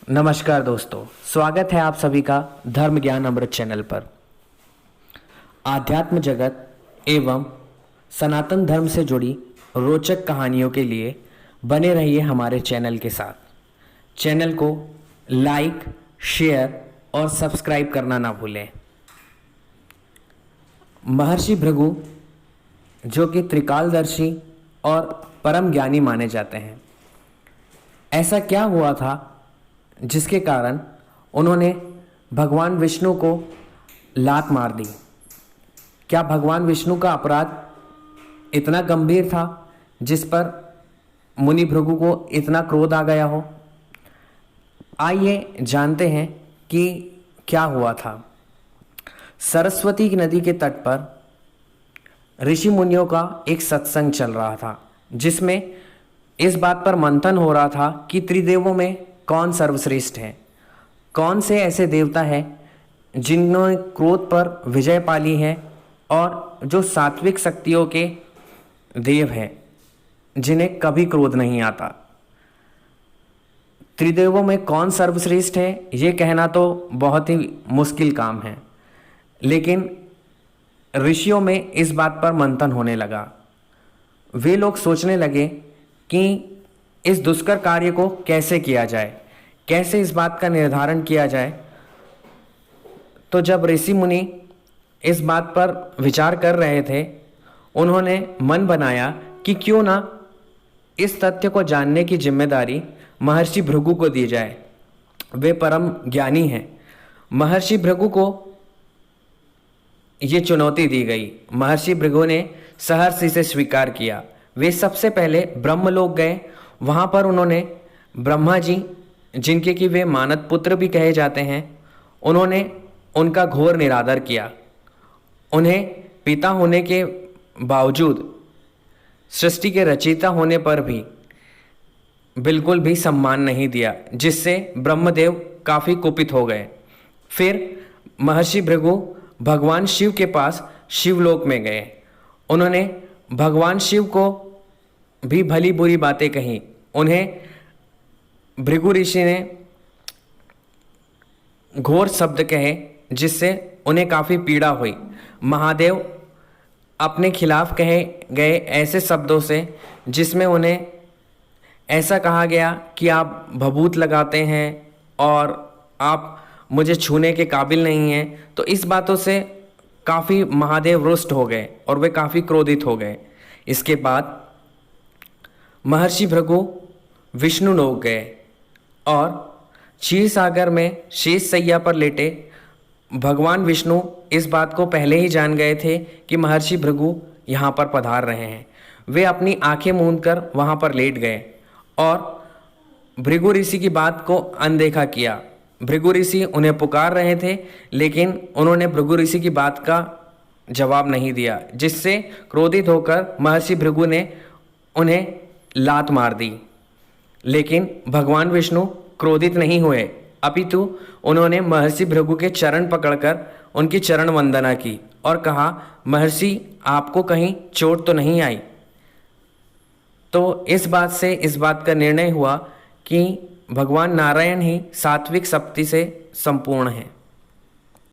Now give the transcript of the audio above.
नमस्कार दोस्तों, स्वागत है आप सभी का धर्म ज्ञान अमृत चैनल पर। आध्यात्म जगत एवं सनातन धर्म से जुड़ी रोचक कहानियों के लिए बने रहिए हमारे चैनल के साथ। चैनल को लाइक, शेयर और सब्सक्राइब करना ना भूलें। महर्षि भृगु, जो कि त्रिकालदर्शी और परम ज्ञानी माने जाते हैं, ऐसा क्या हुआ था जिसके कारण उन्होंने भगवान विष्णु को लात मार दी? क्या भगवान विष्णु का अपराध इतना गंभीर था जिस पर मुनि भृगु को इतना क्रोध आ गया हो? आइए जानते हैं कि क्या हुआ था। सरस्वती की नदी के तट पर ऋषि मुनियों का एक सत्संग चल रहा था, जिसमें इस बात पर मंथन हो रहा था कि त्रिदेवों में कौन सर्वश्रेष्ठ है, कौन से ऐसे देवता हैं जिन्होंने क्रोध पर विजय पाली है और जो सात्विक शक्तियों के देव हैं, जिन्हें कभी क्रोध नहीं आता। त्रिदेवों में कौन सर्वश्रेष्ठ है ये कहना तो बहुत ही मुश्किल काम है, लेकिन ऋषियों में इस बात पर मंथन होने लगा। वे लोग सोचने लगे कि इस दुष्कर कार्य को कैसे किया जाए, कैसे इस बात का निर्धारण किया जाए। तो जब ऋषि मुनि इस बात पर विचार कर रहे थे, उन्होंने मन बनाया कि क्यों ना इस तथ्य को जानने की जिम्मेदारी महर्षि भृगु को दी जाए। वे परम ज्ञानी हैं। महर्षि भृगु को ये चुनौती दी गई। महर्षि भृगु ने सहर्ष इसे स्वीकार किया। वे सबसे पहले ब्रह्मलोक गए। वहाँ पर उन्होंने ब्रह्मा जी, जिनके कि वे मानद पुत्र भी कहे जाते हैं, उन्होंने उनका घोर निरादर किया। उन्हें पिता होने के बावजूद, सृष्टि के रचयिता होने पर भी बिल्कुल भी सम्मान नहीं दिया, जिससे ब्रह्मदेव काफ़ी कुपित हो गए। फिर महर्षि भृगु भगवान शिव के पास शिवलोक में गए। उन्होंने भगवान शिव को भी भली बुरी बातें कहीं। उन्हें भृगु ऋषि ने घोर शब्द कहे, जिससे उन्हें काफ़ी पीड़ा हुई। महादेव अपने खिलाफ कहे गए ऐसे शब्दों से, जिसमें उन्हें ऐसा कहा गया कि आप भभूत लगाते हैं और आप मुझे छूने के काबिल नहीं हैं। तो इस बातों से काफ़ी महादेव रुष्ट हो गए और वे काफ़ी क्रोधित हो गए। इसके बाद महर्षि भृगु विष्णु लोक गए और क्षीर सागर में शेष सैया पर लेटे भगवान विष्णु इस बात को पहले ही जान गए थे कि महर्षि भृगु यहाँ पर पधार रहे हैं। वे अपनी आंखें मूंदकर वहाँ पर लेट गए और भृगु ऋषि की बात को अनदेखा किया। भृगु ऋषि उन्हें पुकार रहे थे, लेकिन उन्होंने भृगु ऋषि की बात का जवाब नहीं दिया, जिससे क्रोधित होकर महर्षि भृगु ने उन्हें लात मार दी। लेकिन भगवान विष्णु क्रोधित नहीं हुए, अपितु उन्होंने महर्षि भृगु के चरण पकड़कर उनकी चरण वंदना की और कहा, महर्षि आपको कहीं चोट तो नहीं आई? तो इस बात से इस बात का निर्णय हुआ कि भगवान नारायण ही सात्विक शक्ति से संपूर्ण हैं।